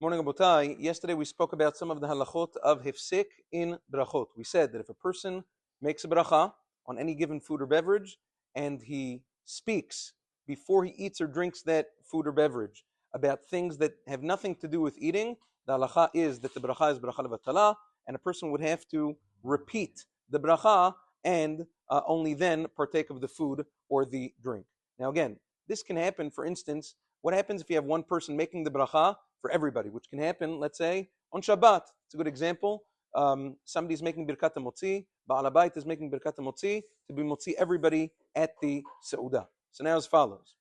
Morning, Abotai. Yesterday we spoke about some of the halachot of hifsik in brachot. We said that if a person makes a bracha on any given food or beverage and he speaks before he eats or drinks that food or beverage about things that have nothing to do with eating, the halacha is that the bracha is bracha levatala, and a person would have to repeat the bracha and only then partake of the food or the drink. Now again, this can happen, for instance, what happens if you have one person making the bracha for everybody, which can happen, let's say, on Shabbat. It's a good example. Somebody's making Birkat HaMotzi, Ba'al HaBayit is making Birkat HaMotzi to be Motzi everybody at the Seudah. So now as follows.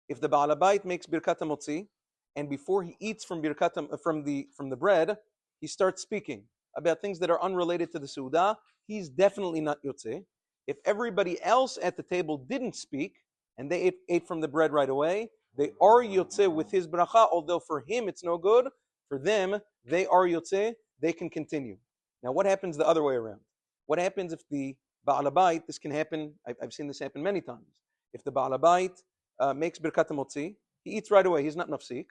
If the Ba'al HaBayit makes Birkat HaMotzi, and before he eats from the bread, he starts speaking about things that are unrelated to the Seudah, he's definitely not Yotzeh. If everybody else at the table didn't speak, and they ate from the bread right away, they are Yotzeh with his bracha, although for him it's no good. For them, they are Yotzeh, they can continue. Now what happens the other way around? What happens if the Ba'al HaBayit, this can happen, I've seen this happen many times. If the Ba'al HaBayit makes Birkat HaMotzi, he eats right away, he's not mafsik.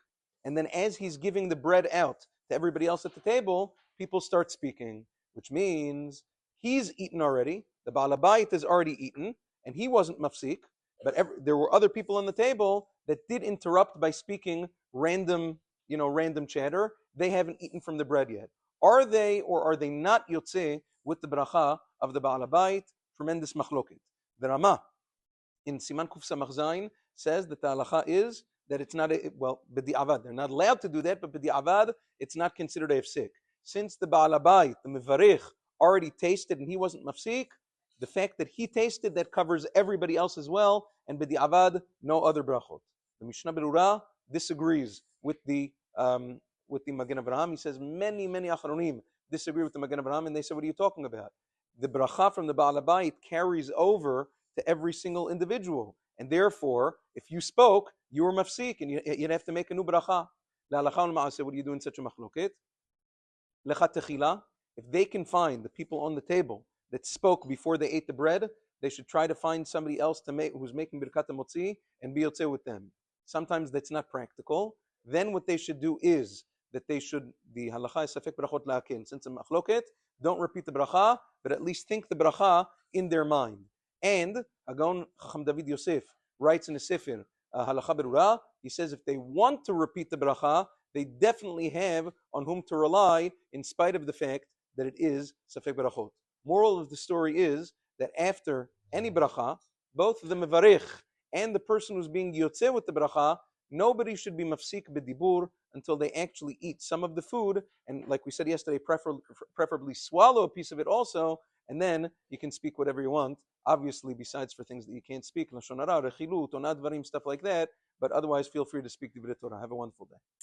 And then as he's giving the bread out to everybody else at the table, people start speaking, which means he's eaten already, the Ba'al HaBayit has already eaten, and he wasn't mafsik. But there were other people on the table that did interrupt by speaking random chatter. They haven't eaten from the bread yet. Are they or are they not yotzeh with the bracha of the Ba'al HaBayit? Tremendous machloket. The Rama in Siman Kuf Samach Zayin says that the halacha is that it's not b'di'avad. They're not allowed to do that, but b'di'avad, it's not considered a hifsik. Since the Ba'al HaBayit, the mevarich, already tasted and he wasn't mafsik, the fact that he tasted, that covers everybody else as well, and b'di'avad, no other brachot. The Mishnah Berurah disagrees with the Magen Avraham. He says many Achronim disagree with the Magen Avraham, and they say, what are you talking about? The bracha from the Ba'al HaBayit carries over to every single individual, and therefore, if you spoke, you were mafsik, and you'd have to make a new bracha. La'alacha u'l-ma'aseh, what do you do in such a machloket? Lecha techila, if they can find the people on the table that spoke before they ate the bread, they should try to find somebody else who's making Birkat HaMotzi and be yotzeh with them. Sometimes that's not practical. Then what they should do is that the halacha is safek brachot la'akin. Since it's a machloket, don't repeat the bracha, but at least think the bracha in their mind. And Agon Chacham David Yosef writes in a sefer, Halacha Berurah, he says if they want to repeat the bracha, they definitely have on whom to rely in spite of the fact that it is safek brachot. Moral of the story is that after any bracha, both the mevarich and the person who's being yotzeh with the bracha, nobody should be mafsik b'dibur until they actually eat some of the food, and like we said yesterday, preferably swallow a piece of it also, and then you can speak whatever you want, obviously besides for things that you can't speak, lashon hara, rechilut, onad dvarim, stuff like that, but otherwise feel free to speak divrei Torah. Have a wonderful day.